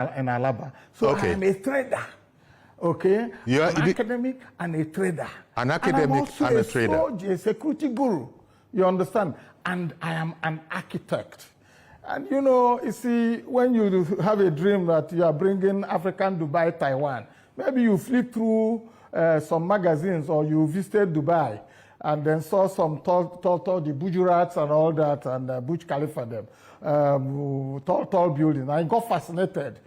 in Alaba. So okay. I am a trader. Okay, You're an academic and a trader. An academic and a trader. A security guru, you understand? And I am an architect. And you know, you see, when you have a dream that you are bringing African Dubai, Taiwan, maybe you flip through some magazines or you visited Dubai and then saw some tall, the Bujurats and all that, and Burj Khalifa, them, tall buildings. I got fascinated.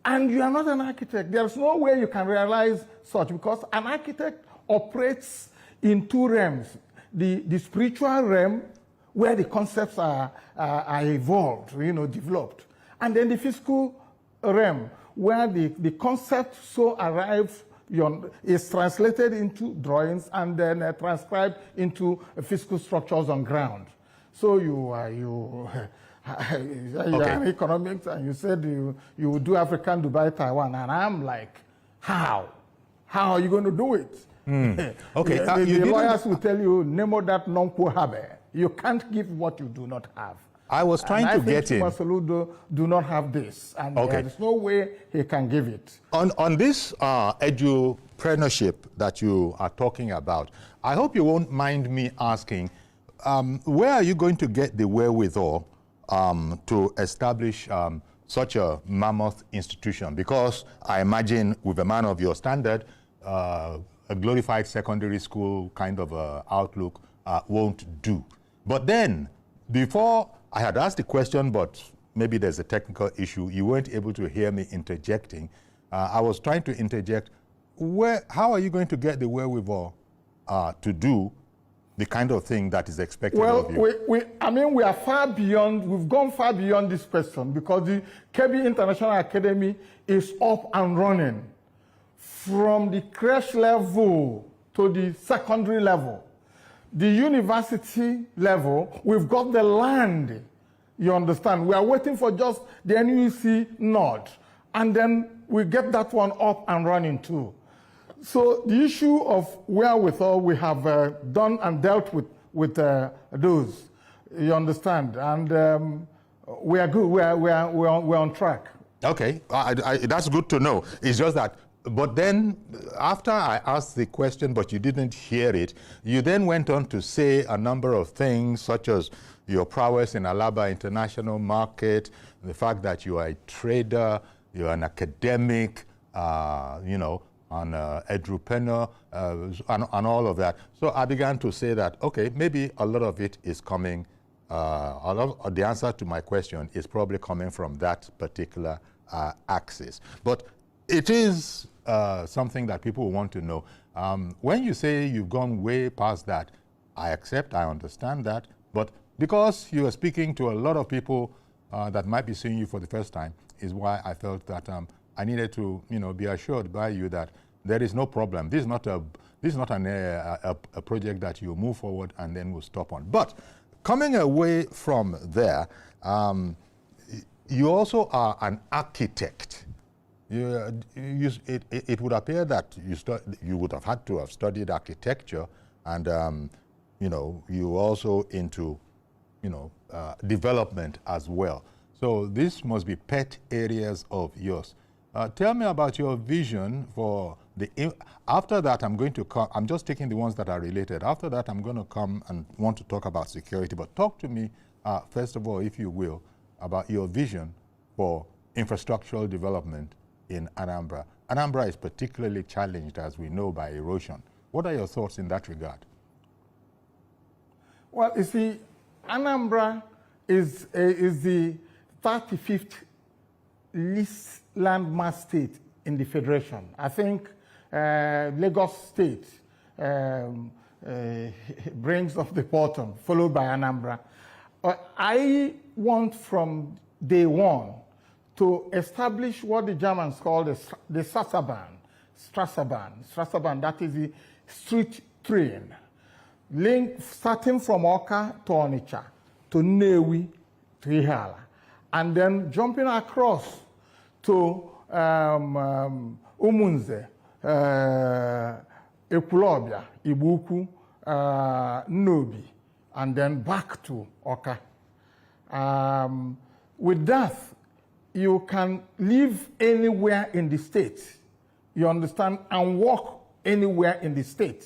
And you are not an architect. There's no way you can realize such, because an architect operates in two realms. The spiritual realm, where the concepts are evolved, you know, developed. And then the physical realm, where the concept so arrives, is translated into drawings and then transcribed into physical structures on ground. So you are in economics, and you said you would do African Dubai, Taiwan, and I'm like, how? How are you going to do it? Okay. The lawyers will tell you, nemo that non quo habe. You can't give what you do not have. I was trying to get in. Saludo do not have this, and there is no way he can give it. On this edupreneurship that you are talking about, I hope you won't mind me asking, where are you going to get the wherewithal to establish such a mammoth institution? Because I imagine with a man of your standard, a glorified secondary school kind of outlook won't do. But then, before I had asked the question, but maybe there's a technical issue, you weren't able to hear me interjecting. I was trying to interject, how are you going to get the wherewithal to do the kind of thing that is expected of you? I mean, we are far beyond, we've gone far beyond this question, because the KB International Academy is up and running from the creche level to the secondary level. The university level, we've got the land, you understand. We are waiting for just the NUC nod, and then we get that one up and running too. So the issue of wherewithal, we have done and dealt with those, you understand, and we are good. We're on track. Okay, that's good to know. It's just that. But then, after I asked the question, but you didn't hear it, you then went on to say a number of things, such as your prowess in Alaba International Market, the fact that you are a trader, you're an academic, you know, an entrepreneur, and all of that. So I began to say that, okay, maybe a lot of it is coming, the answer to my question is probably coming from that particular axis. But it is something that people want to know. When you say you've gone way past that, I accept, I understand that, but because you are speaking to a lot of people that might be seeing you for the first time, is why I felt that I needed to, you know, be assured by you that there is no problem. This is not a project that you move forward and then will stop on. But coming away from there, you also are an architect. It would appear that you would have had to have studied architecture, and you know, you also into, you know, development as well. So this must be pet areas of yours. Tell me about your vision for the. After that, I'm going to come. I'm just taking the ones that are related. After that, I'm going to come and want to talk about security. But talk to me first of all, if you will, about your vision for infrastructural development in Anambra. Anambra is particularly challenged, as we know, by erosion. What are your thoughts in that regard? Well, you see, Anambra is the 35th least landmass state in the Federation. I think Lagos State brings up the bottom, followed by Anambra. I want from day one to establish what the Germans call the Straßenbahn, that is the street train, starting from Oka to Onitsha, to Nnewi, to Ihiala, and then jumping across to Umunze, Ekwulobia, Ibuku, Nnobi, and then back to Oka. With that, you can live anywhere in the state, you understand, and work anywhere in the state.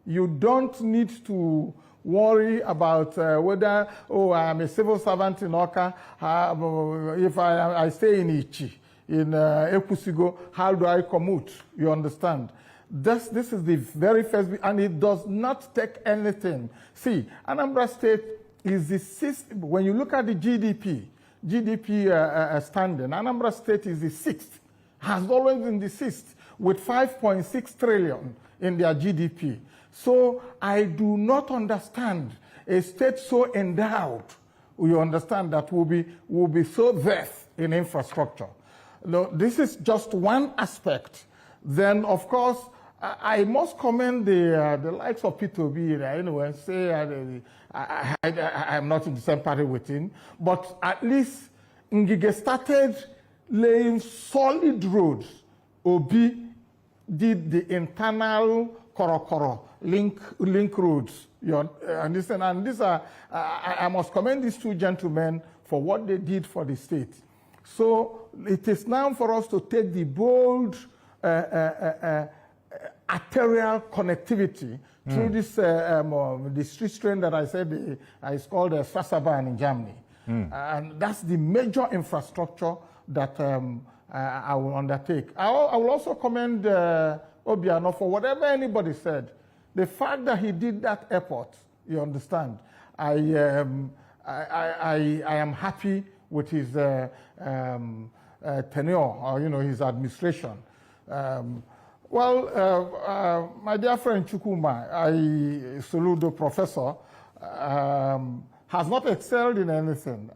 You don't need to worry about whether, oh, I'm a civil servant in Oka, if I stay in Ichi, in Ekusigo, how do I commute? You understand? This is the very first, and it does not take anything. See, Anambra State is the sixth, when you look at the GDP standing, Anambra State is the sixth, has always been the sixth, with 5.6 trillion in their GDP. So I do not understand a state so endowed, you understand, that will be so vast in infrastructure. No, this is just one aspect. Then, of course, I must commend the likes of P2B, anyway, say I'm not in the same party with him, but at least Ngige started laying solid roads. Obi did the internal Korokoro link roads. And these are, I must commend these two gentlemen for what they did for the state. So it is now for us to take the bold arterial connectivity through this the street train that I said is called Straßenbahn in Germany. And that's the major infrastructure that I will undertake. I will also commend Obiano for whatever anybody said. The fact that he did that airport, you understand, I am happy with his tenure, or his administration. My dear friend Chukwuma, I salute the professor, has not excelled in anything.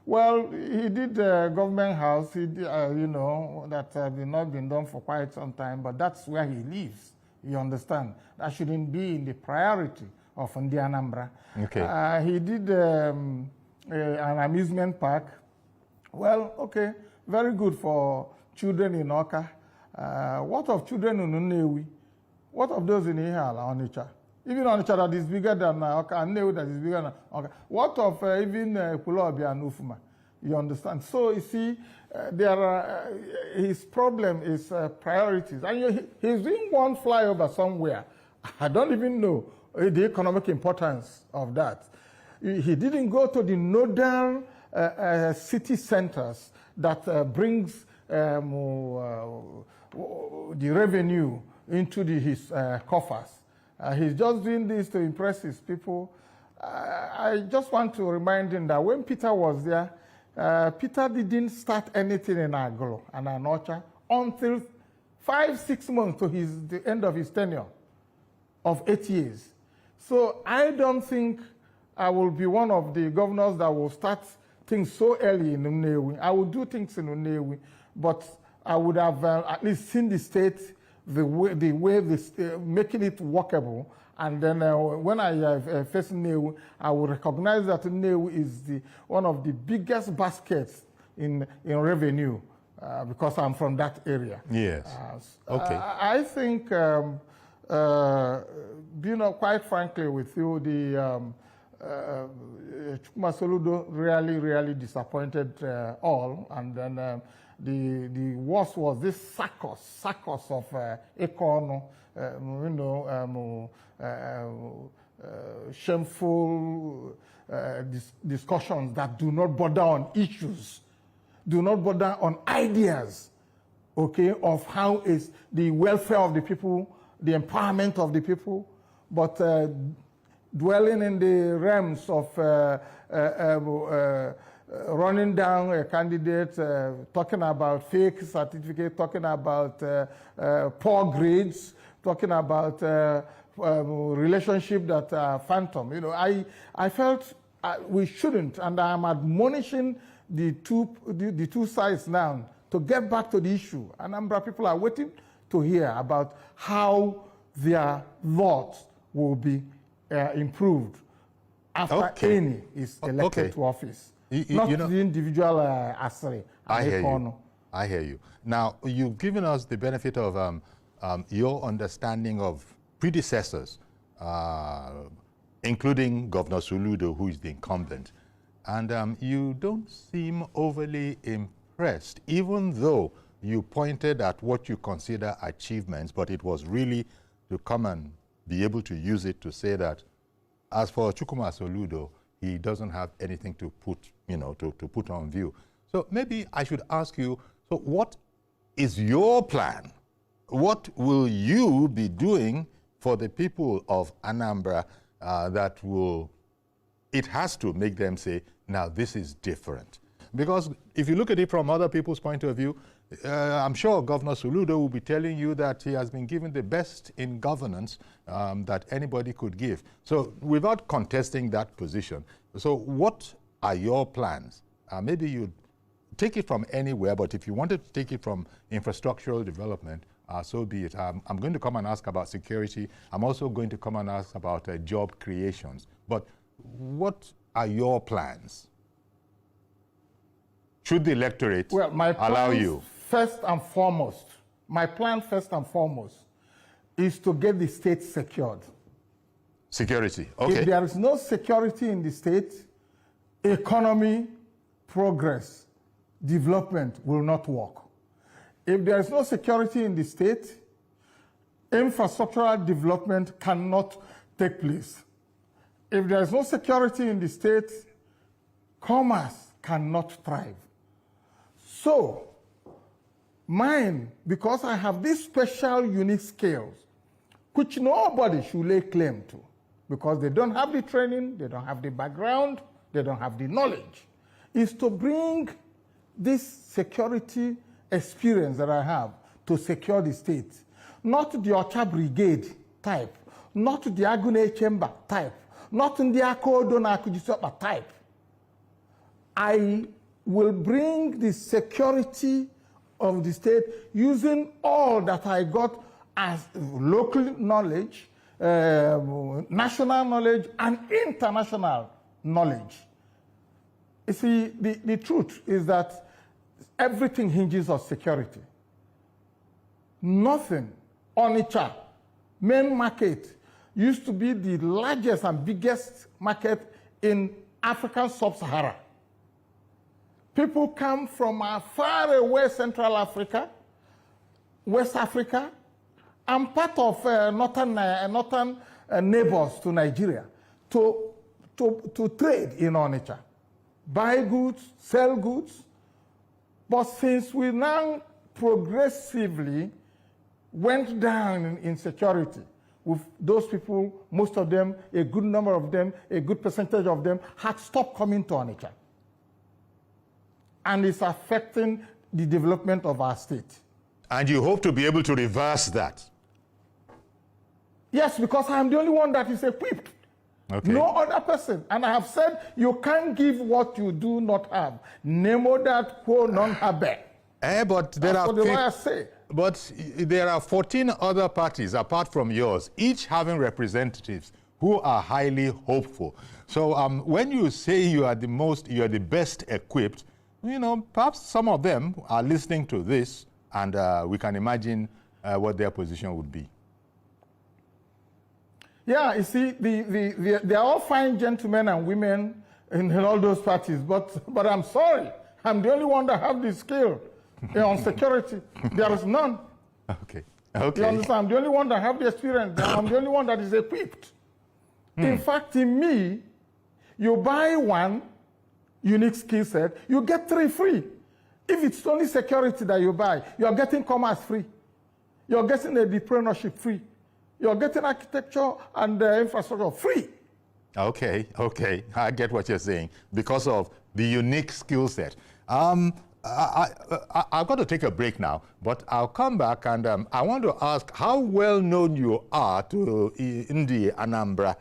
Well, he did government house, he did, that had not been done for quite some time, but that's where he lives, you understand. That shouldn't be in the priority of Anambra. Okay. He did an amusement park. Well, okay, very good for children in Oka. What of children in Nnewi? What of those in Ihala, Onitsha? Even Onitsha that is bigger than Oka, and Nnewi that is bigger than Oka. What of even Kulobia and Ufuma? You understand? So you see, his problem is priorities. And he's doing one flyover somewhere. I don't even know the economic importance of that. He didn't go to the nodal city centers that brings the revenue into his coffers. He's just doing this to impress his people. I just want to remind him that when Peter was there, Peter didn't start anything in Aglo and Anocha until 5-6 months to the end of his tenure of 8 years. So I don't think I will be one of the governors that will start things so early in Nnewi. I will do things in Nnewi, but I would have at least seen the state the way this, making it workable. And then when I face Nnewi, I will recognize that Nnewi is one of the biggest baskets in revenue because I'm from that area. Yes. Okay. I think, quite frankly with you, Chukwuma Soludo really disappointed all, and then the worst was this circus of Ekono, shameful discussions that do not border on issues, do not border on ideas, okay, of how is the welfare of the people, the empowerment of the people, but dwelling in the realms of running down a candidate, talking about fake certificate, talking about poor grades, talking about relationship that are phantom. I felt we shouldn't, and I'm admonishing the two sides now to get back to the issue. Anambra people are waiting to hear about how their laws will be improved after any is elected to office. Not the individual Asri. I hear you. Now, you've given us the benefit of your understanding of predecessors, including Governor Soludo, who is the incumbent. And you don't seem overly impressed, even though you pointed at what you consider achievements, but it was really to come and be able to use it to say that, as for Chukwuma Soludo, he doesn't have anything to put, to put on view. So maybe I should ask you, so what is your plan? What will you be doing for the people of Anambra that will, it has to make them say, now this is different? Because if you look at it from other people's point of view, I'm sure Governor Soludo will be telling you that he has been given the best in governance that anybody could give. So without contesting that position, so what are your plans? Maybe you take it from anywhere, but if you wanted to take it from infrastructural development, so be it. I'm going to come and ask about security. I'm also going to come and ask about job creations. But what are your plans? Should the electorate allow you? My plan first and foremost is to get the state secured. Security, okay. If there is no security in the state, economy, progress, development will not work. If there is no security in the state, infrastructural development cannot take place. If there is no security in the state, commerce cannot thrive. So, mine, because I have these special, unique skills, which nobody should lay claim to, because they don't have the training, they don't have the background, they don't have the knowledge, is to bring this security experience that I have to secure the state. Not the Ocha Brigade type, not the Agune Chamber type, not the Akodona Kujisopa type. I will bring the security of the state using all that I got as local knowledge, national knowledge, and international knowledge. You see, the truth is that everything hinges on security. Nothing. Onitsha, main market, used to be the largest and biggest market in African sub-Sahara. People come from far away Central Africa, West Africa, and part of northern neighbors to Nigeria to trade in Onitsha, buy goods, sell goods. But since we now progressively went down in security, with those people, most of them, a good number of them, a good percentage of them, had stopped coming to Onitsha. And it's affecting the development of our state. And you hope to be able to reverse that? Yes, because I'm the only one that is equipped. Okay. No other person. And I have said, you can't give what you do not have. Nemo that quo non habe. But there are what the lawyers say. But there are 14 other parties apart from yours, each having representatives who are highly hopeful. So when you say you are the best equipped, perhaps some of them are listening to this, and we can imagine what their position would be. Yeah, you see, they are all fine gentlemen and women in all those parties, but I'm sorry, I'm the only one that have the skill on security. There is none. Okay. Okay. You understand? I'm the only one that have the experience. I'm the only one that is equipped. In fact, in me, you buy one unique skill set, you get 3 free. If it's only security that you buy, you're getting commerce free. You're getting entrepreneurship free. You're getting architecture and infrastructure free. Okay, okay. I get what you're saying because of the unique skill set. I've got to take a break now, but I'll come back and I want to ask how well known you are to Indi Anambra.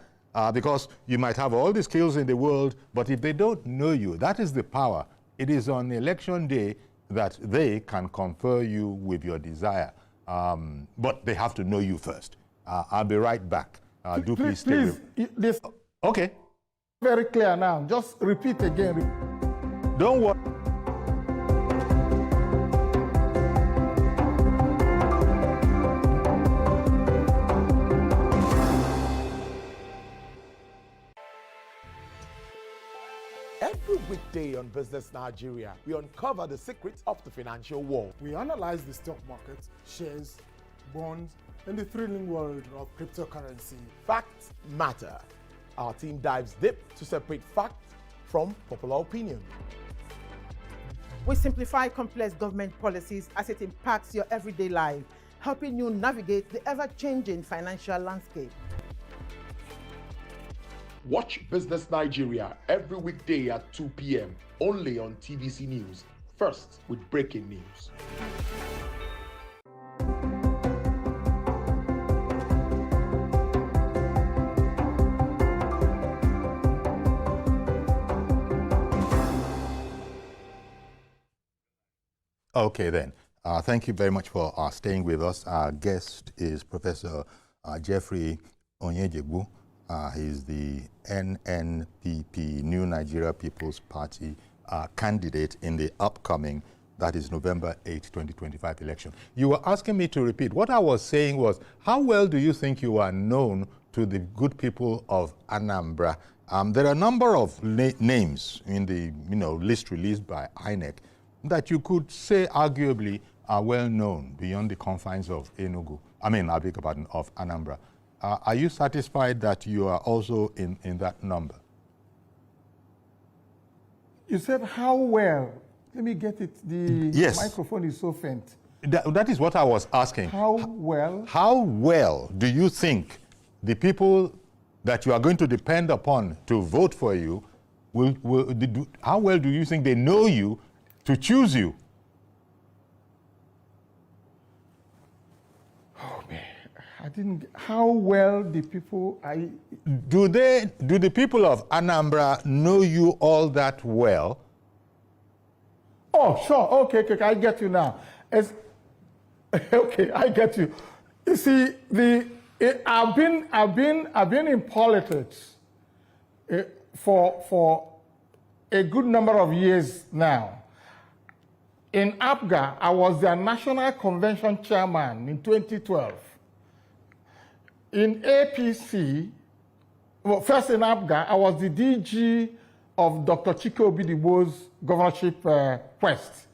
Because you might have all the skills in the world, but if they don't know you, that is the power. It is on election day that they can confer you with your desire. But they have to know you first. I'll be right back. Please stay with me. Okay. Very clear now. Just repeat again. Don't worry. on Business Nigeria, we uncover the secrets of the financial world. We analyze the stock market, shares, bonds, and the thrilling world of cryptocurrency. Facts matter. Our team dives deep to separate fact from popular opinion. We simplify complex government policies as it impacts your everyday life, helping you navigate the ever-changing financial landscape. Watch Business Nigeria every weekday at 2 p.m. only on TVC News. First with breaking news. Okay, then. Thank you very much for staying with us. Our guest is Professor Jeffrey Onyejegbu. He's the NNPP, New Nigeria People's Party candidate in the upcoming, that is November 8, 2025 election. You were asking me to repeat. What I was saying was, how well do you think you are known to the good people of Anambra? There are a number of names in the list released by INEC that you could say arguably are well known beyond the confines of Enugu. I beg your pardon, of Anambra. Are you satisfied that you are also in that number? You said how well? Let me get it. The yes. Microphone is so faint. That is what I was asking. How well? How well do you think the people that you are going to depend upon to vote for you, how well do you think they know you to choose you? Oh man, I didn't. How well the people do the people of Anambra know you all that well? Oh, sure. Okay, I get you now. Okay, I get you. You see, I've been in politics for a good number of years now. In APGA, I was their National Convention Chairman in 2012. In APC, well, first in APGA, I was the DG of Dr. Chike Obidigbo's governorship quest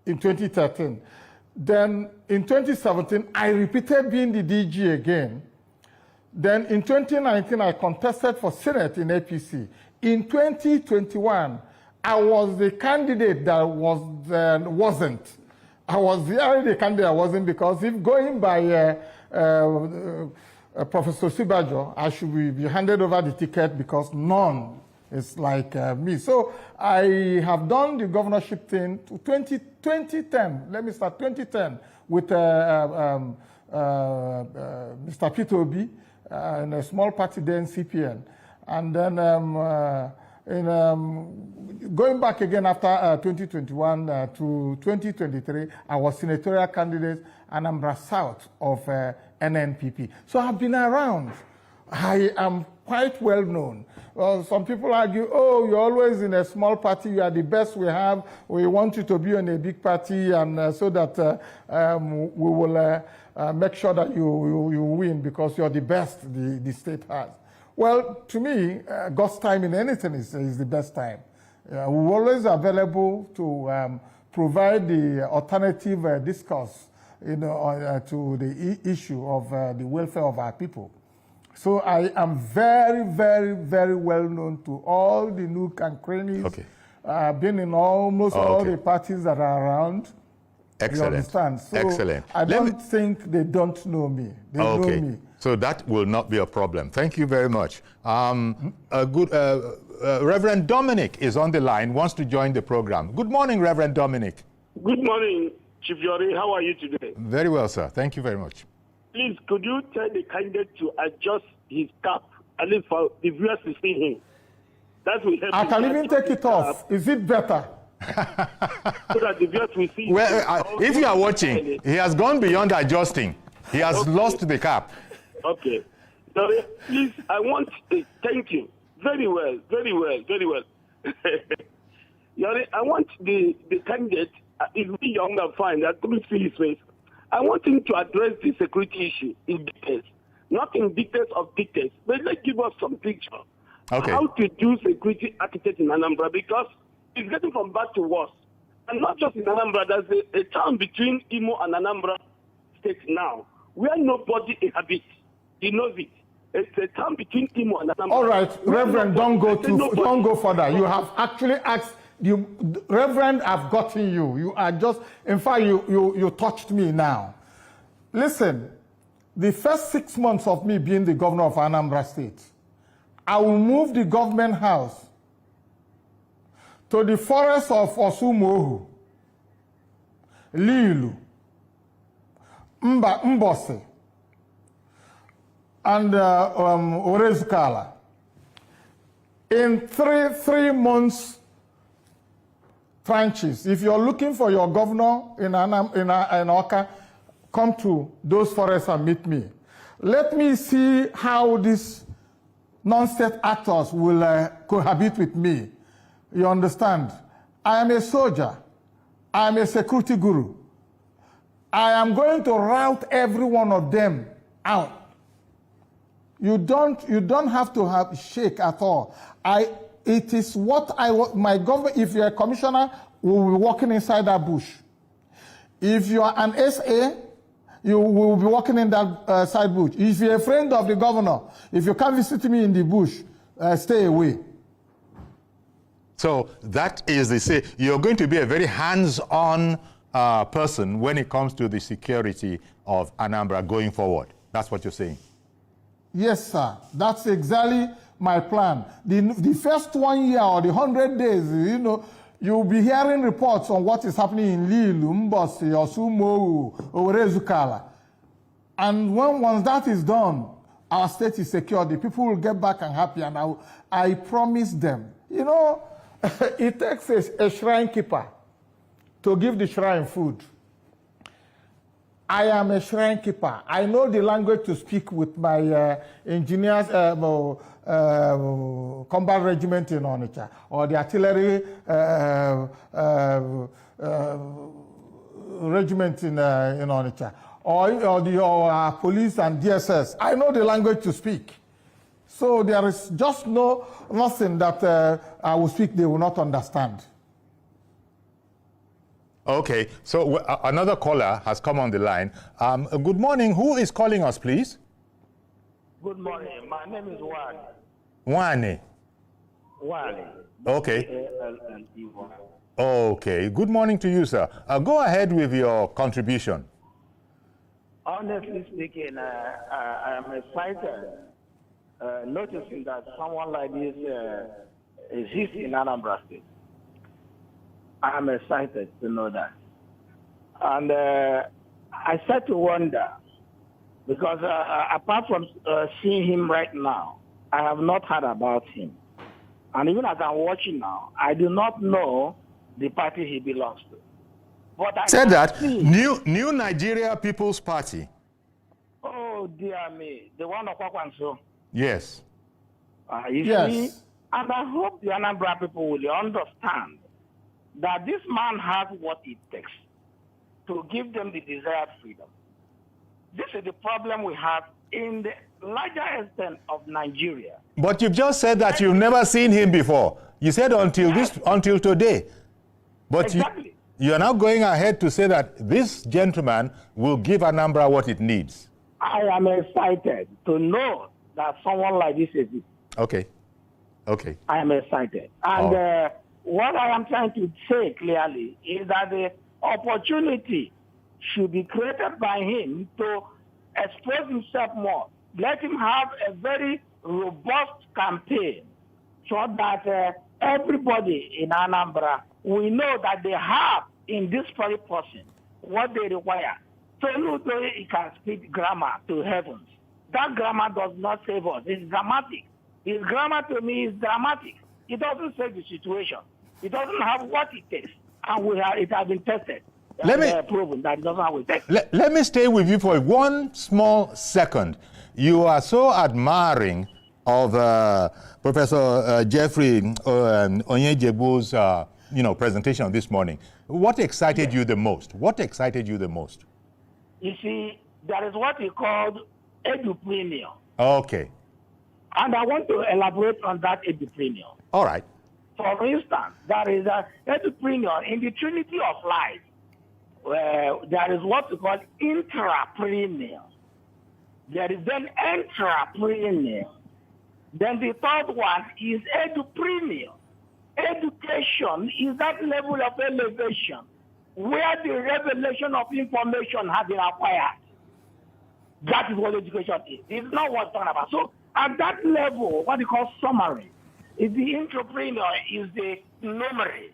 in 2013. Then in 2017, I repeated being the DG again. Then in 2019, I contested for Senate in APC. In 2021, I was the candidate that wasn't. I was the candidate I wasn't, because if going by Professor Sibajo, I should be handed over the ticket because none is like me. So I have done the governorship thing to 2010. Let me start 2010 with Mr. Peter Obi in a small party then, CPN. And then going back again after 2021 to 2023, I was senatorial candidate Anambra South of NNPP. So I've been around. I am quite well known. Well, some people argue, oh, you're always in a small party, you are the best we have, we want you to be in a big party, and so that we will make sure that you win because you're the best the state has. Well, to me, God's time in anything is the best time. We're always available to provide the alternative discourse to the issue of the welfare of our people. So I am very, very, very well known to all the nook and crannies. Okay. I've been in almost all the parties that are around. Excellent. You understand? So excellent. I don't think they don't know me. They know me. So that will not be a problem. Thank you very much. Reverend Dominic is on the line, wants to join the program. Good morning, Reverend Dominic. Good morning, Chief Yori. How are you today? Very well, sir. Thank you very much. Please, could you tell the candidate to adjust his cap, at least for the viewers to see him? That will help. I can even take it off. Is it better? So that the viewers will see. Well, if you are watching, he has gone beyond adjusting. He has lost the cap. Okay. So, please, I want to thank you. Very well, very well, very well. Yori, I want the candidate, he's really young and fine, I couldn't see his face. I want him to address the security issue in details. Not in details of details, but let's give us some picture. Okay. How to do security architect in Anambra, because It's getting from bad to worse. And not just in Anambra, there's a town between Imo and Anambra State now, where nobody inhabits. He knows it. It's a town between Imo and Anambra. All right, Reverend, don't go further. You have actually asked, Reverend, I've gotten you. You are just, in fact, you touched me now. Listen, the first 6 months of me being the governor of Anambra State, I will move the government house to the forest of Osumohu, Lilu, Mbose, and Orezukala in three months tranches. If you're looking for your governor in Oka, come to those forests and meet me. Let me see how these non-state actors will cohabit with me. You understand? I am a soldier. I am a security guru. I am going to rout every one of them out. You don't have to shake at all. It is what my government, if you're a commissioner, will be walking inside that bush. If you are an SA, you will be walking in that side bush. If you're a friend of the governor, if you come visit me in the bush, stay away. So that is the say. You're going to be a very hands-on person when it comes to the security of Anambra going forward. That's what you're saying. Yes, sir. That's exactly my plan. The first 1 year or the 100 days, you'll be hearing reports on what is happening in Lilu, Mbosi, Osumo, Orezukala. And once that is done, our state is secure. The people will get back and happy, and I promise them. It takes a shrine keeper to give the shrine food. I am a shrine keeper. I know the language to speak with my engineers, combat regiment in Onitsha, or the artillery regiment in Onitsha, or the police and DSS. I know the language to speak. So there is just nothing that I will speak they will not understand. Okay, so another caller has come on the line. Good morning. Who is calling us, please? Good morning. My name is Wani. Wani. Wani. Okay. Okay. Good morning to you, sir. Go ahead with your contribution. Honestly speaking, I am excited noticing that someone like this exists in Anambra State. I'm excited to know that. And I start to wonder, because apart from seeing him right now, I have not heard about him. And even as I'm watching now, I do not know the party he belongs to. But I said that see, New Nigeria People's Party. Oh, dear me. The one of Kwakwanso. Yes. You see, and I hope the Anambra people will understand that this man has what it takes to give them the desired freedom. This is the problem we have in the larger extent of Nigeria. But you've just said that you've never seen him before. You said until today. But exactly. You are now going ahead to say that this gentleman will give Anambra what it needs. I am excited to know that someone like this exists. Okay. Okay. I am excited. And what I am trying to say clearly is that the opportunity should be created by him to expose himself more. Let him have a very robust campaign so that everybody in Anambra will know that they have in this very person what they require. So he can speak grammar to heavens. That grammar does not save us. It's dramatic. His grammar to me is dramatic. It doesn't save the situation. It doesn't have what it takes. And it has been tested. Proven that it doesn't have what it takes. Let me stay with you for one small second. You are so admiring of Professor Jeffrey Onyejebu's presentation this morning. What excited you the most? What excited you the most? You see, there is what he called edupreneur. Okay. And I want to elaborate on that edupreneur. All right. For instance, there is an entrepreneur in the Trinity of Life. There is what we call intrapreneur. There is then entrepreneur. Then the third one is edupreneur. Education is that level of elevation where the revelation of information has been acquired. That is what education is. It's not what we're talking about. So at that level, what we call summary, is the entrepreneur is the numeracy.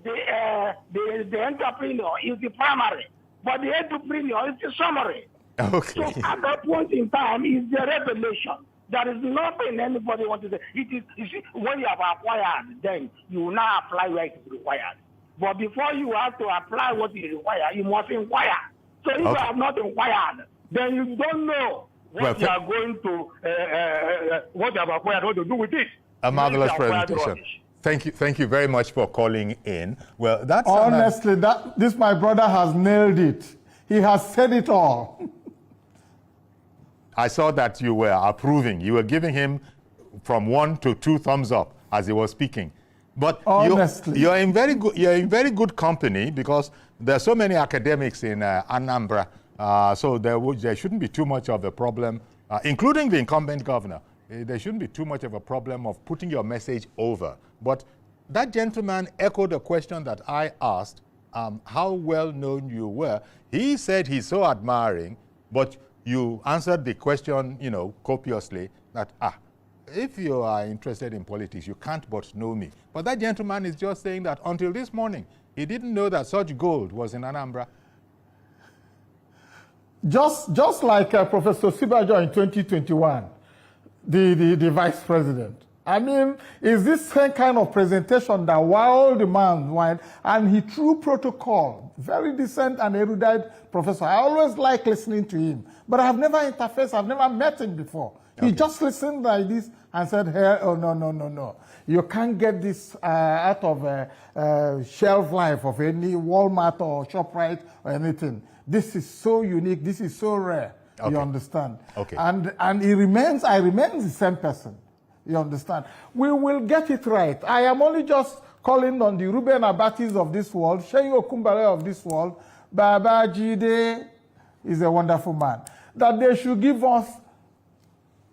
The entrepreneur is the primary, but the entrepreneur is the summary. Okay. So at that point in time is the revelation. There is nothing anybody wants to say. It is, you see, when you have acquired, then you now apply where it is required. But before you have to apply what is required, you must inquire. So if you have not inquired, then you don't know what you are going to, what you have acquired, what to do with it. A marvelous presentation. Thank you very much for calling in. Well, that's honestly, this my brother has nailed it. He has said it all. I saw that you were approving. You were giving him from 1 to 2 thumbs up as he was speaking. But honestly, you're in very good company, because there are so many academics in Anambra. So there shouldn't be too much of a problem, including the incumbent governor. There shouldn't be too much of a problem of putting your message over. But that gentleman echoed a question that I asked, how well known you were. He said he's so admiring, but you answered the question, copiously, that, if you are interested in politics, you can't but know me. But that gentleman is just saying that until this morning, he didn't know that such gold was in Anambra. Just like Professor Sibajo in 2021, the vice president. I mean, is this same kind of presentation that while the man went, and he threw protocol, very decent and erudite professor. I always like listening to him, but I've never interfaced, I've never met him before. Okay. He just listened like this and said, hey, oh, no. You can't get this out of shelf life of any Walmart or ShopRite or anything. This is so unique, this is so rare, you understand? Okay. And I remain the same person. You understand? We will get it right. I am only just calling on the Ruben Abatis of this world, Sheyi Okumbare of this world, Baba Jide is a wonderful man, that they should give us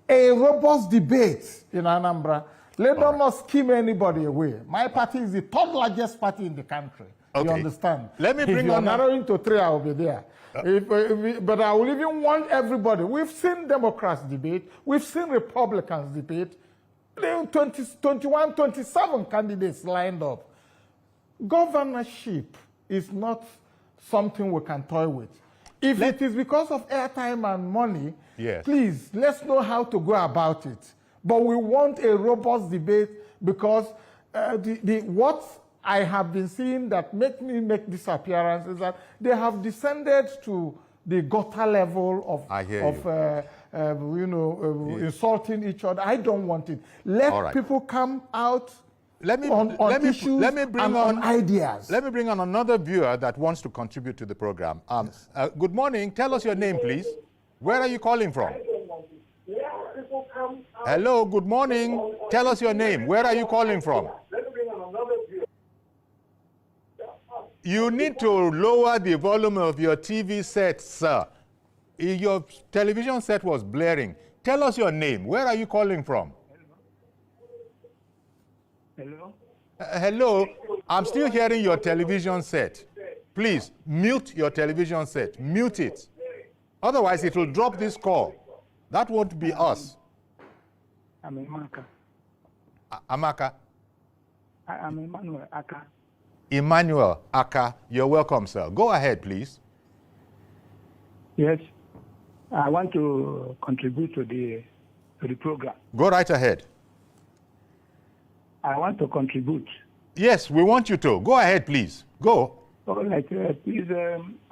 a robust debate in Anambra. Let them not scheme anybody away. My party is the third largest party in the country. Okay. You understand? Let me bring if you're narrowing to 3, I will be there. But I will even want everybody. We've seen Democrats debate. We've seen Republicans debate. 21, 27 candidates lined up. Governorship is not something we can toy with. If it is because of airtime and money, please, let's know how to go about it. But we want a robust debate, because what I have been seeing that make me make this appearance is that they have descended to the gutter level of insulting each other. I don't want it. Let people come out on issues and on ideas. Let me bring on another viewer that wants to contribute to the program. Good morning. Tell us your name, please. Where are you calling from? Hello, good morning. Tell us your name. Where are you calling from? You need to lower the volume of your TV set, sir. Your television set was blaring. Tell us your name. Where are you calling from? Hello? Hello. I'm still hearing your television set. Please, mute your television set. Mute it. Otherwise, it will drop this call. That won't be us. I'm Amaka. Amaka? I'm Emmanuel Aka. Emmanuel Aka, you're welcome, sir. Go ahead, please. Yes, I want to contribute to the program. Go right ahead. I want to contribute. Yes, we want you to. Go ahead, please. Go. All right, please,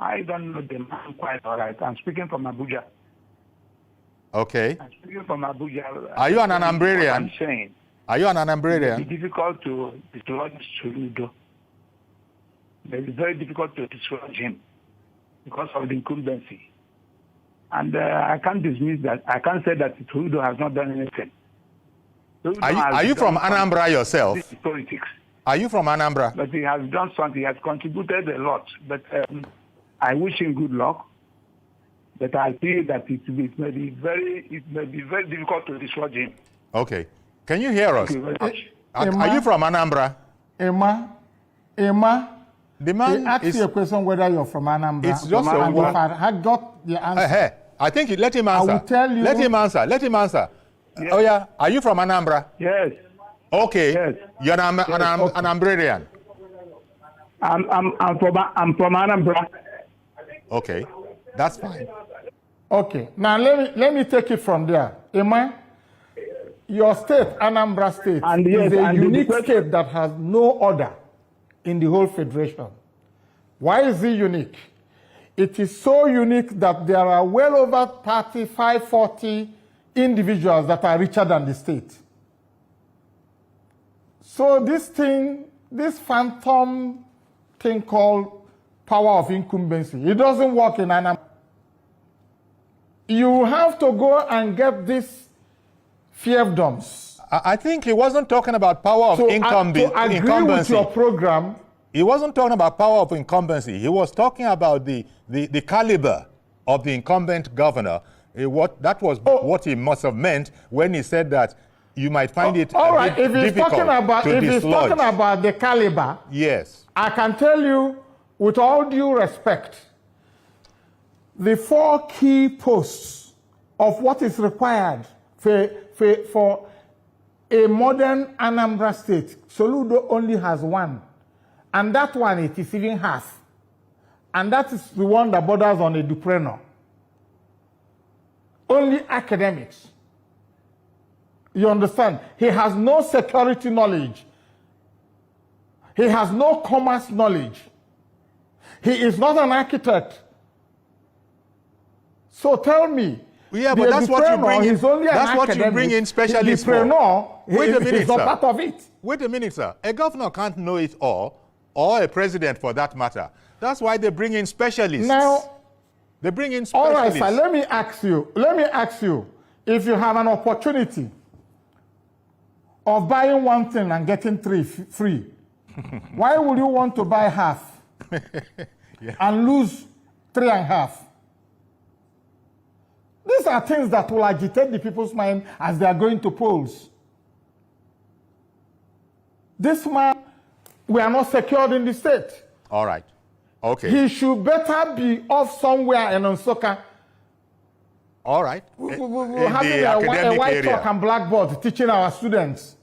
I don't know the man quite all right. I'm speaking from Abuja. Okay. I'm speaking from Abuja. Are you an Anambrarian? I'm saying. Are you an Anambrarian? It's difficult to dislodge Soludo. It's very difficult to dislodge him because of the incumbency. And I can't dismiss that. I can't say that Soludo has not done anything. Are you from Anambra yourself? This is politics. Are you from Anambra? But he has done something. He has contributed a lot. But I wish him good luck. But I feel that it may be very difficult to dislodge him. Okay. Can you hear us? Thank you very much. Are you from Anambra? Emma, The man he asked you a question whether you're from Anambra. It's just a and word. if I had got the answer. Hey, I think let him answer. I will tell you. Let him answer. Let him answer. Yes. Oh yeah. Are you from Anambra? Yes. Okay. Yes. You're an Anambrarian. I'm from Anambra. Okay. That's fine. Okay. Now let me take it from there. Emma, your state, Anambra State, And yes, is a and unique the- state that has no order in the whole federation. Why is it unique? It is so unique that there are well over 35, 40 individuals that are richer than the state. So this phantom thing called power of incumbency, it doesn't work in Anambra. You have to go and get these fiefdoms. I think he wasn't talking about power of To incumbency. agree with your program, He wasn't talking about power of incumbency. He was talking about the caliber of the incumbent governor. That was what he must have meant when he said that you might find it all right. If he's difficult talking about the caliber, yes. I can tell you, with all due respect, the 4 key posts of what is required for a modern Anambra state, Soludo only has 1. And that one, it is even half. And that is the one that borders on a Dupreno. Only academics. You understand? He has no security knowledge. He has no commerce knowledge. He is not an architect. So tell me. Yeah, but that's what you bring in. That's what you bring in specialists for. Wait a minute, he's not part of it. Wait a minute, sir. A governor can't know it all, or a president for that matter. That's why they bring in specialists. Now, they bring in all right, specialists. sir, let me ask you, if you have an opportunity of buying one thing and getting 3 free, why would you want to buy half and lose 3.5? These are things that will agitate the people's mind as they are going to polls. This man, we are not secured in the state. All right. Okay. He should better be off somewhere in Onsoka. All right. We're having a white chalk and blackboard teaching our students.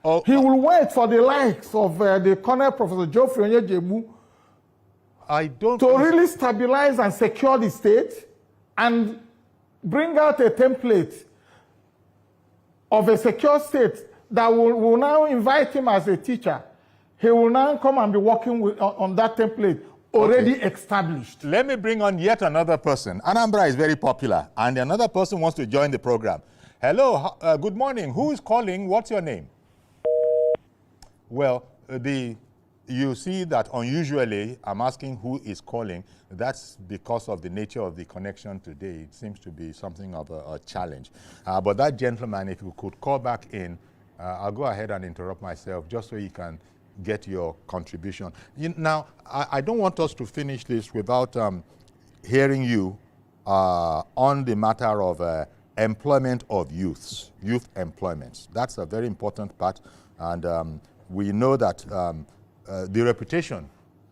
Oh, He will wait for the likes of the Colonel Professor Geoffrey Onyejebu to really stabilize and secure the state and bring out a template of a secure state that will now invite him as a teacher. He will now come and be working on that template already established. Let me bring on yet another person. Anambra is very popular, and another person wants to join the program. Hello, good morning. Who is calling? What's your name? Well, you see that unusually I'm asking who is calling. That's because of the nature of the connection today. It seems to be something of a challenge. But that gentleman, if you could call back in, I'll go ahead and interrupt myself just so you can get your contribution. Now, I don't want us to finish this without hearing you on the matter of employment of youths, youth employment. That's a very important part, and we know that the reputation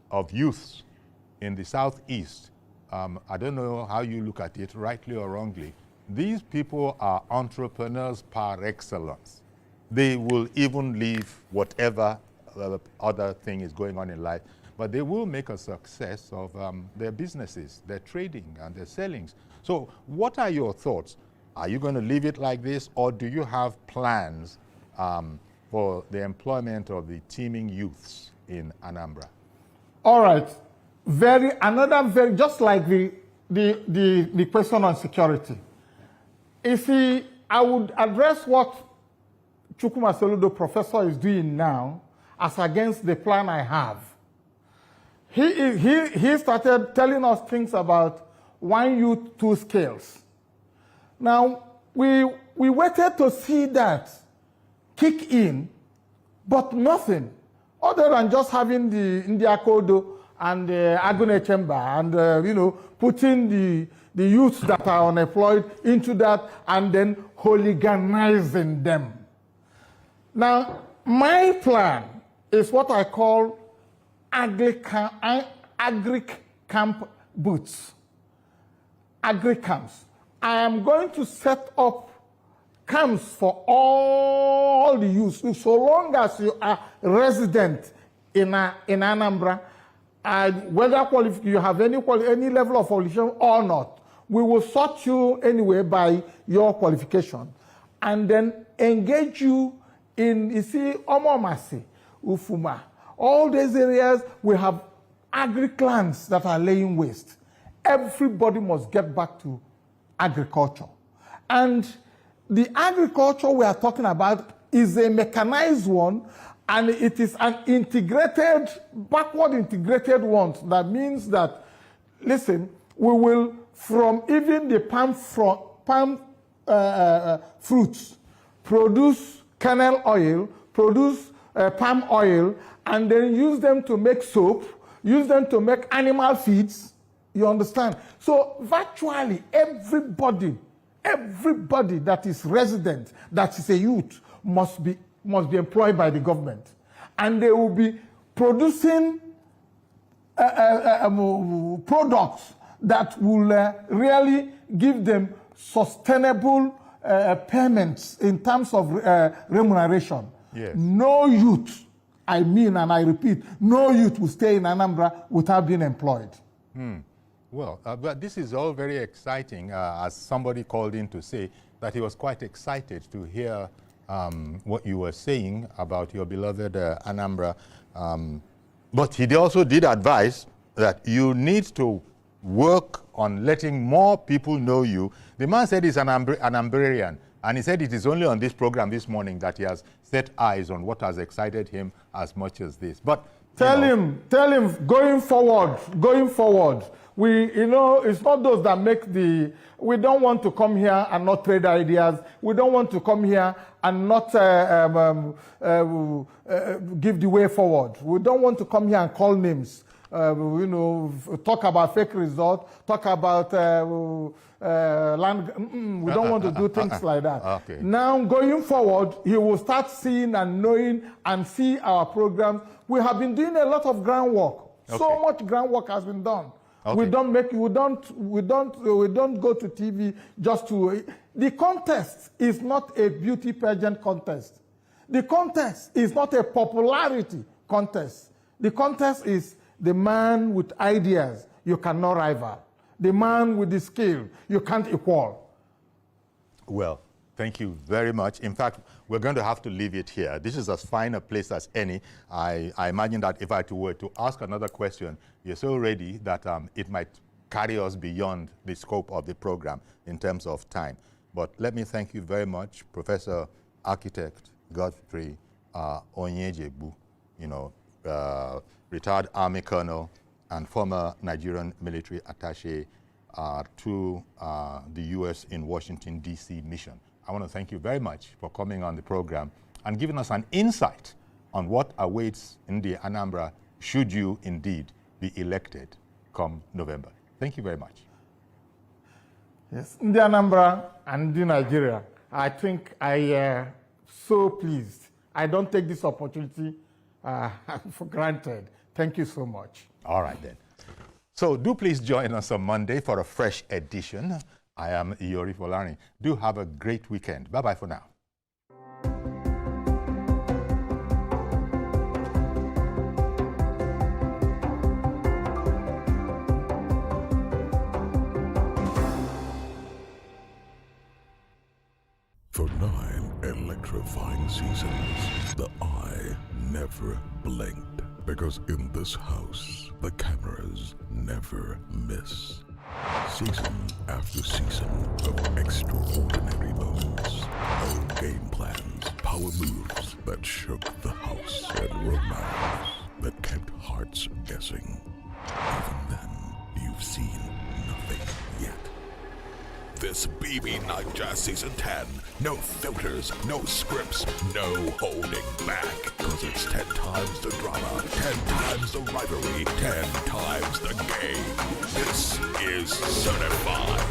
of youths in the Southeast, I don't know how you look at it, rightly or wrongly, these people are entrepreneurs par excellence. They will even leave whatever other thing is going on in life, but they will make a success of their businesses, their trading and their sellings. So what are your thoughts? Are you going to leave it like this, or do you have plans for the employment of the teeming youths in Anambra? All right. Just like the question on security. You see, I would address what Chukwuma Soludo professor is doing now as against the plan I have. He started telling us things about 1 youth, 2 skills. Now, we waited to see that kick in, but nothing other than just having the India Kodo and the Agone Chamber and, putting the youths that are unemployed into that and then hooliganizing them. Now, my plan is what I call agri-camp boots, agri-camps. I am going to set up camps for all the youth. So long as you are resident in Anambra, whether you have any level of qualification or not, we will sort you anyway by your qualification and then engage you in, Omomasi, Ufuma. All these areas, we have agri-clans that are laying waste. Everybody must get back to agriculture. And the agriculture we are talking about is a mechanized one, and it is an integrated, backward integrated one. That means that, listen, we will, from even the palm fruits, produce kernel oil, produce palm oil, and then use them to make soap, use them to make animal feeds. You understand? So virtually everybody that is resident, that is a youth, must be employed by the government. And they will be producing products that will really give them sustainable payments in terms of remuneration. Yes. No youth, I mean and I repeat, no youth will stay in Anambra without being employed. Well, but this is all very exciting, as somebody called in to say that he was quite excited to hear what you were saying about your beloved Anambra. But he also did advise that you need to work on letting more people know you. The man said he's an Anambrarian, and he said it is only on this program this morning that he has set eyes on what has excited him as much as this. But tell him, going forward, it's not those that make we don't want to come here and not trade ideas. We don't want to come here and not give the way forward. We don't want to come here and call names. Talk about fake results, talk about land. We don't want to do things like that. Okay. Now, going forward, he will start seeing and knowing and see our programs. We have been doing a lot of groundwork. Okay. So much groundwork has been done. Okay. We don't go to TV just to. The contest is not a beauty pageant contest. The contest is not a popularity contest. The contest is the man with ideas you cannot rival. The man with the skill you can't equal. Well, thank you very much. In fact, we're going to have to leave it here. This is as fine a place as any. I imagine that if I were to ask another question, you're so ready that it might carry us beyond the scope of the program in terms of time. But let me thank you very much, Professor Architect Godfrey Onyejebu, retired Army Colonel and former Nigerian military attaché to the U.S. in Washington, D.C. mission. I want to thank you very much for coming on the program and giving us an insight on what awaits in the Anambra should you indeed be elected come November. Thank you very much. Yes, in the Anambra and in Nigeria, I think I am so pleased. I don't take this opportunity for granted. Thank you so much. All right, then. So do please join us on Monday for a fresh edition. I am Iyori Folani. Do have a great weekend. Bye-bye for now. For 9 electrifying seasons, the eye never blinked. Because in this house, the cameras never miss. Season after season of extraordinary moments, bold game plans, power moves that shook the house, and romance that kept hearts guessing. Even then, you've seen nothing yet. This BB Niger Season 10. No filters, no scripts, no holding back. Because it's 10 times the drama, 10 times the rivalry, 10 times the game. This is certified.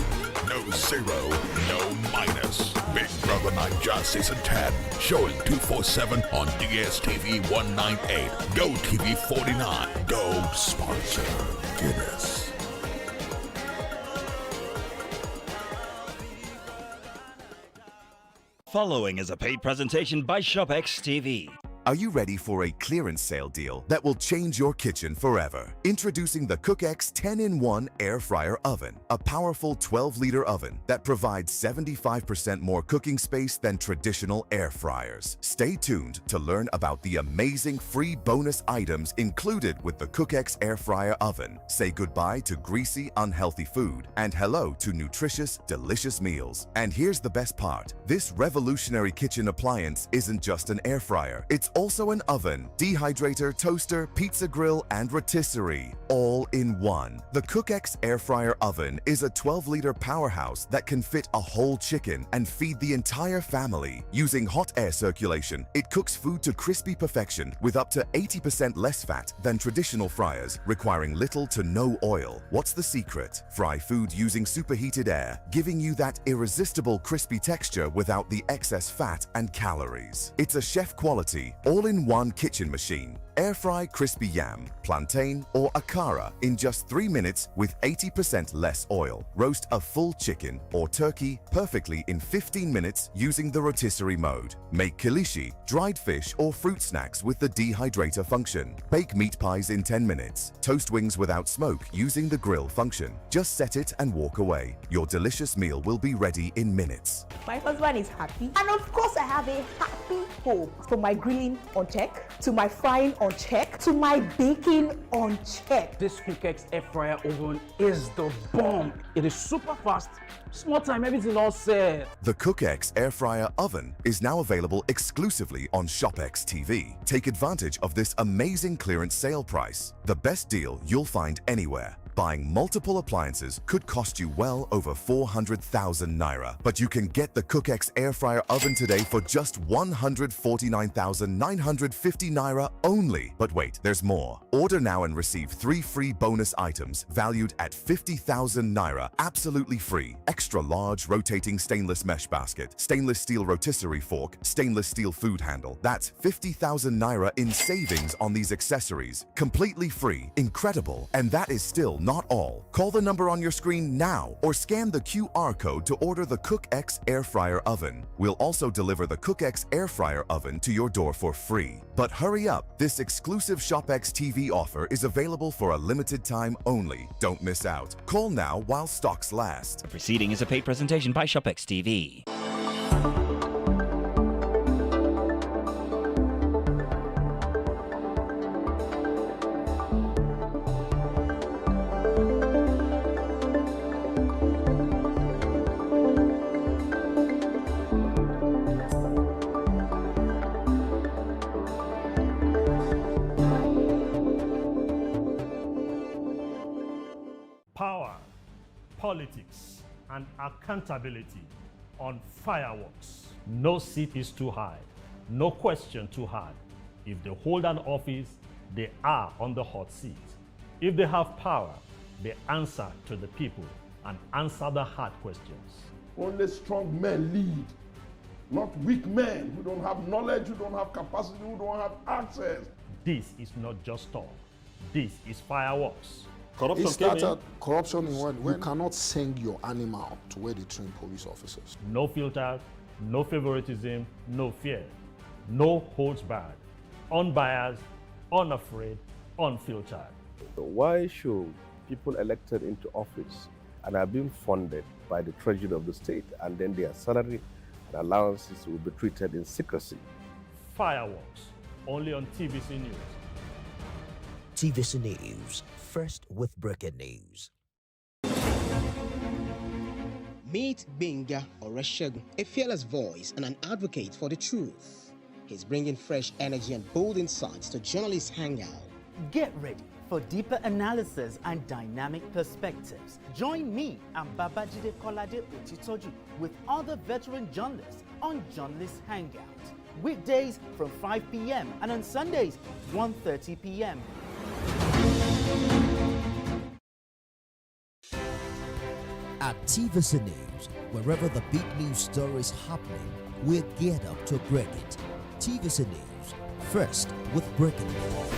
No zero, no minus. Big Brother Niger Season 10. Showing 247 on DSTV 198. Go TV 49. Go sponsor Guinness. Following is a paid presentation by ShopX TV. Are you ready for a clearance sale deal that will change your kitchen forever? Introducing the CookX 10-in-1 Air Fryer Oven, a powerful 12-liter oven that provides 75% more cooking space than traditional air fryers. Stay tuned to learn about the amazing free bonus items included with the CookX Air Fryer Oven. Say goodbye to greasy, unhealthy food and hello to nutritious, delicious meals. And here's the best part. This revolutionary kitchen appliance isn't just an air fryer. It's also an oven, dehydrator, toaster, pizza grill, and rotisserie, all in one. The CookX Air Fryer Oven is a 12-liter powerhouse that can fit a whole chicken and feed the entire family. Using hot air circulation, it cooks food to crispy perfection with up to 80% less fat than traditional fryers, requiring little to no oil. What's the secret? Fry food using superheated air, giving you that irresistible crispy texture without the excess fat and calories. It's a chef-quality, all-in-one kitchen machine. Air fry crispy yam, plantain, or akara in just 3 minutes with 80% less oil. Roast a full chicken or turkey perfectly in 15 minutes using the rotisserie mode. Make kilishi, dried fish, or fruit snacks with the dehydrator function. Bake meat pies in 10 minutes. Toast wings without smoke using the grill function. Just set it and walk away. Your delicious meal will be ready in minutes. My husband is happy, and of course I have a happy home. From my grilling on check, to my frying on check, to my baking on check. This CookX Air Fryer Oven is the bomb. It is super fast, small time, everything all set. The CookX Air Fryer Oven is now available exclusively on ShopX TV. Take advantage of this amazing clearance sale price. The best deal you'll find anywhere. Buying multiple appliances could cost you well over 400,000 naira, but you can get the CookX Air Fryer Oven today for just 149,950 naira only. But wait, there's more. Order now and receive 3 free bonus items valued at 50,000 naira, absolutely free. Extra large rotating stainless mesh basket, stainless steel rotisserie fork, stainless steel food handle. That's 50,000 naira in savings on these accessories. Completely free, incredible, and that is still not all. Call the number on your screen now or scan the QR code to order the CookX Air Fryer Oven. We'll also deliver the CookX Air Fryer Oven to your door for free. But hurry up, this exclusive ShopX TV offer is available for a limited time only. Don't miss out. Call now while stocks last. The proceeding is a paid presentation by ShopX TV. Power, politics, and accountability on fireworks. No seat is too high, no question too hard. If they hold an office, they are on the hot seat. If they have power, they answer to the people and answer the hard questions. Only strong men lead, not weak men who don't have knowledge, who don't have capacity, who don't have access. This is not just talk. This is fireworks. Corruption started corruption in when you cannot send your animal to where they train police officers. No filters, no favoritism, no fear, no holds barred, unbiased, unafraid, unfiltered. Why should people elected into office and are being funded by the treasury of the state and then their salary and allowances will be treated in secrecy? Fireworks, only on TVC News. TVC News, first with breaking news. Meet Benga Oreshegun, a fearless voice and an advocate for the truth. He's bringing fresh energy and bold insights to journalists' Hangout. Get ready for deeper analysis and dynamic perspectives. Join me and Babajide Kolade Otitoju with other veteran journalists on Journalist Hangout. Weekdays from 5 p.m. and on Sundays, 1:30 p.m. At TVC News, wherever the big news story is happening, we're geared up to break it. TVC News, first with breaking news.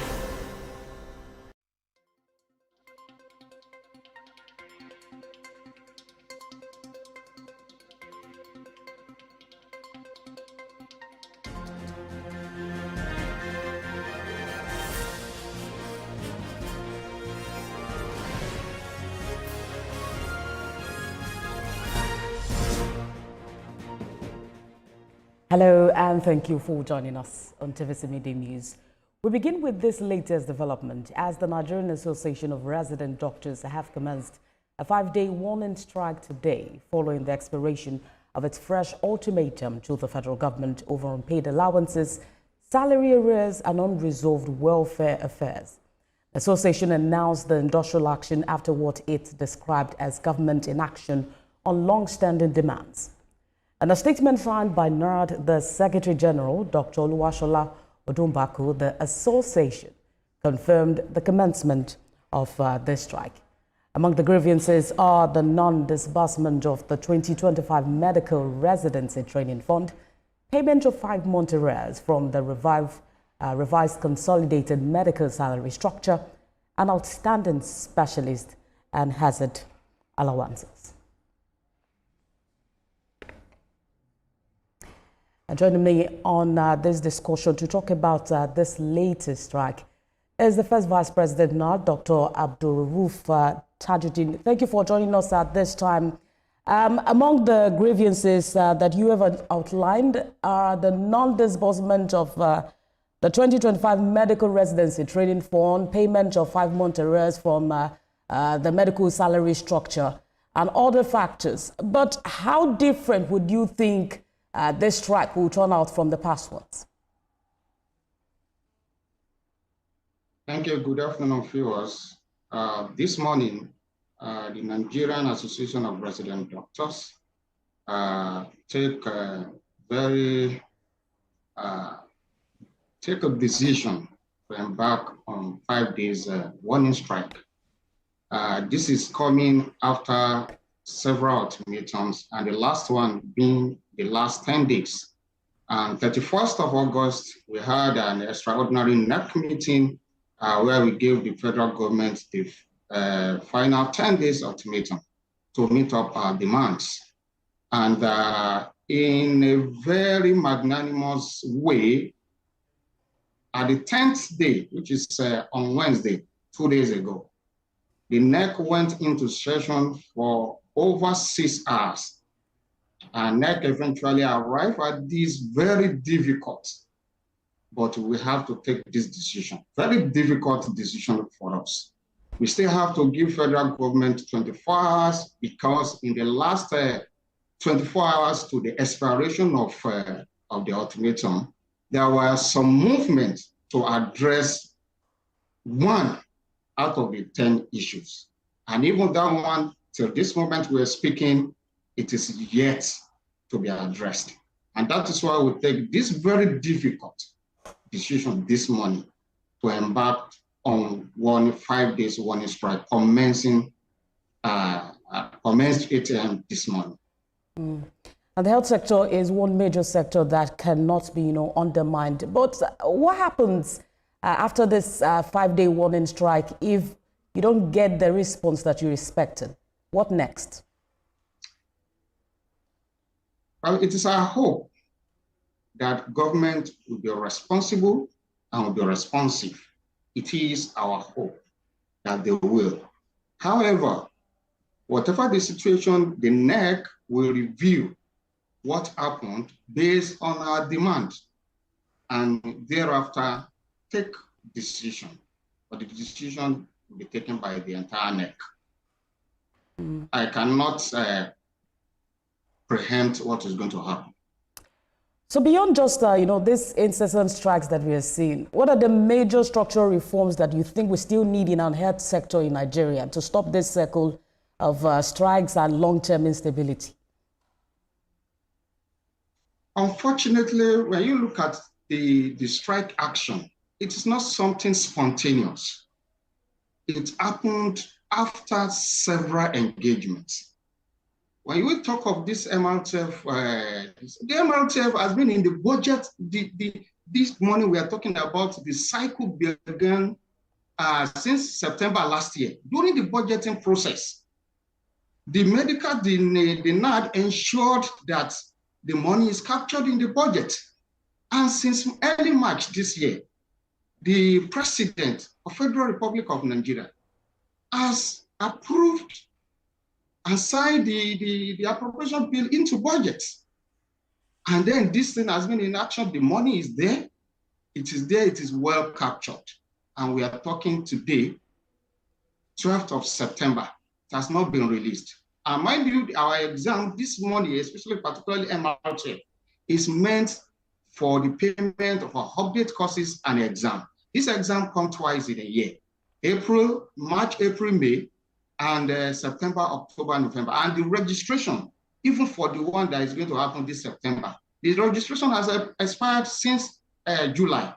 Hello and thank you for joining us on TVC Media News. We begin with this latest development as the Nigerian Association of Resident Doctors have commenced a 5-day warning strike today following the expiration of its fresh ultimatum to the federal government over unpaid allowances, salary arrears and unresolved welfare affairs. The association announced the industrial action after what it described as government inaction on long-standing demands. In a statement signed by NARD, the Secretary General, Dr. Oluwasola Odumbaku, the association confirmed the commencement of this strike. Among the grievances are the non-disbursement of the 2025 Medical Residency Training Fund, payment of 5-month arrears from the revised Consolidated Medical Salary Structure, and outstanding specialist and hazard allowances. Joining me on this discussion to talk about this latest strike is the first Vice President now, Dr. Abdul-Rauf Tajuddin. Thank you for joining us at this time. Among the grievances that you have outlined are the non-disbursement of the 2025 Medical Residency Training Fund, payment of 5-month arrears from the medical salary structure, and other factors. But how different would you think this strike will turn out from the past ones? Thank you. Good afternoon, viewers. This morning, the Nigerian Association of Resident Doctors take a decision to embark on 5 days warning strike. This is coming after several ultimatums, and the last one being the last 10 days. On 31st of August, we had an extraordinary NEC meeting where we gave the federal government the final 10 days ultimatum to meet up our demands. And in a very magnanimous way, at the 10th day, which is on Wednesday, 2 days ago, the NEC went into session for over 6 hours. And NEC eventually arrived at this very difficult, but we have to take this decision, very difficult decision for us. We still have to give federal government 24 hours because in the last 24 hours to the expiration of the ultimatum, there were some movement to address 1 out of the 10 issues. And even that one, till this moment we're speaking, it is yet to be addressed. And that is why we take this very difficult decision this morning to embark on 5 days warning strike, commenced 8 a.m. this morning. And the health sector is one major sector that cannot be, undermined. But what happens after this 5-day warning strike if you don't get the response that you expected? What next? Well, it is our hope that government will be responsible and will be responsive. It is our hope that they will. However, whatever the situation, the NEC will review what happened based on our demand and thereafter take decision. But the decision will be taken by the entire NEC. I cannot preempt what is going to happen. So beyond just, these incessant strikes that we are seeing, what are the major structural reforms that you think we still need in our health sector in Nigeria to stop this circle of strikes and long-term instability? Unfortunately, when you look at the strike action, it is not something spontaneous. It happened after several engagements. When we talk of this MRTF, the MRTF has been in the budget. This money we are talking about, the cycle began since September last year. During the budgeting process, the NAD ensured that the money is captured in the budget. And since early March this year, the President of Federal Republic of Nigeria has approved and signed the appropriation bill into budget. And then this thing has been in action. The money is there. It is there. It is well captured. And we are talking today, 12th of September. It has not been released. And mind you, our exam, this money, especially particularly MRTF, is meant for the payment of our update courses and exam. This exam comes twice in a year. March, April, May, and September, October, November. And the registration, even for the one that is going to happen this September, the registration has expired since July.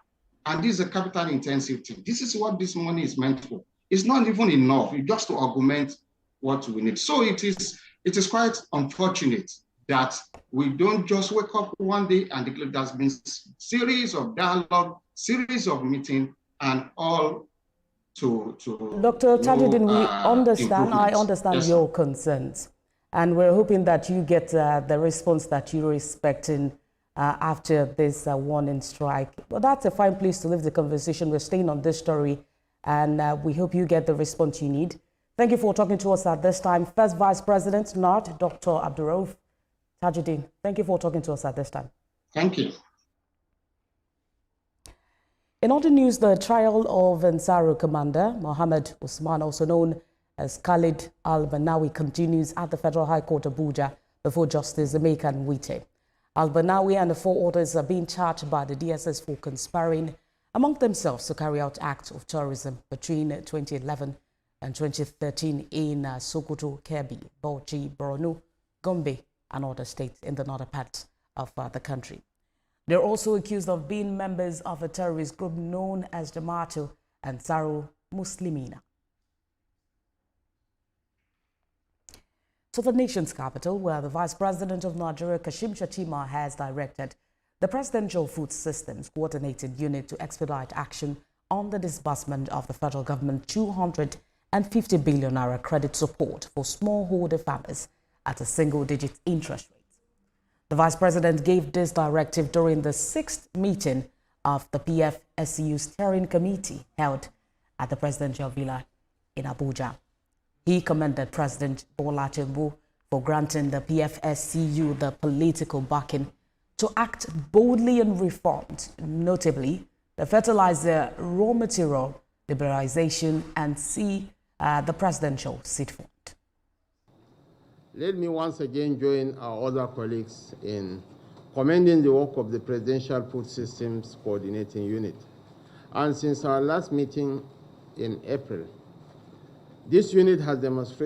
And this is a capital intensive thing. This is what this money is meant for. It's not even enough. It's just to augment what we need. So it is quite unfortunate that we don't just wake up one day and declare. There's been series of dialogue, series of meeting, and all to Dr. Tajudeen, I understand yes, your concerns, and we're hoping that you get the response that you're expecting after this warning strike. Well, that's a fine place to leave the conversation. We're staying on this story, and we hope you get the response you need. Thank you for talking to us at this time. First Vice President, NARD, Dr. Abdurrauf Tajudeen. Thank you for talking to us at this time. Thank you. In other news, the trial of Ansaru commander Mohammed Usman, also known as Khalid Al-Banawi, continues at the Federal High Court Abuja before Justice Emeka Nwite. Al-Banawi and the 4 others are being charged by the DSS for conspiring among themselves to carry out acts of terrorism between 2011 and 2013 in Sokoto, Kebbi, Bauchi, Borno, Gombe, and other states in the northern parts of the country. They're also accused of being members of a terrorist group known as Jamaatul Ansarul Muslimina. To the nation's capital, where the Vice President of Nigeria, Kashim Shettima, has directed the Presidential Food Systems Coordinated Unit to expedite action on the disbursement of the federal government 250 billion naira credit support for smallholder farmers at a single-digit interest rate. The Vice President gave this directive during the 6th meeting of the PFSCU Steering Committee held at the Presidential Villa in Abuja. He commended President Bola Tinubu for granting the PFSCU the political backing to act boldly in reforms, notably the fertilizer raw material liberalization and the Presidential Seed Fund. Let me once again join our other colleagues in commending the work of the Presidential Food Systems Coordinating Unit. And since our last meeting in April, this unit has demonstrated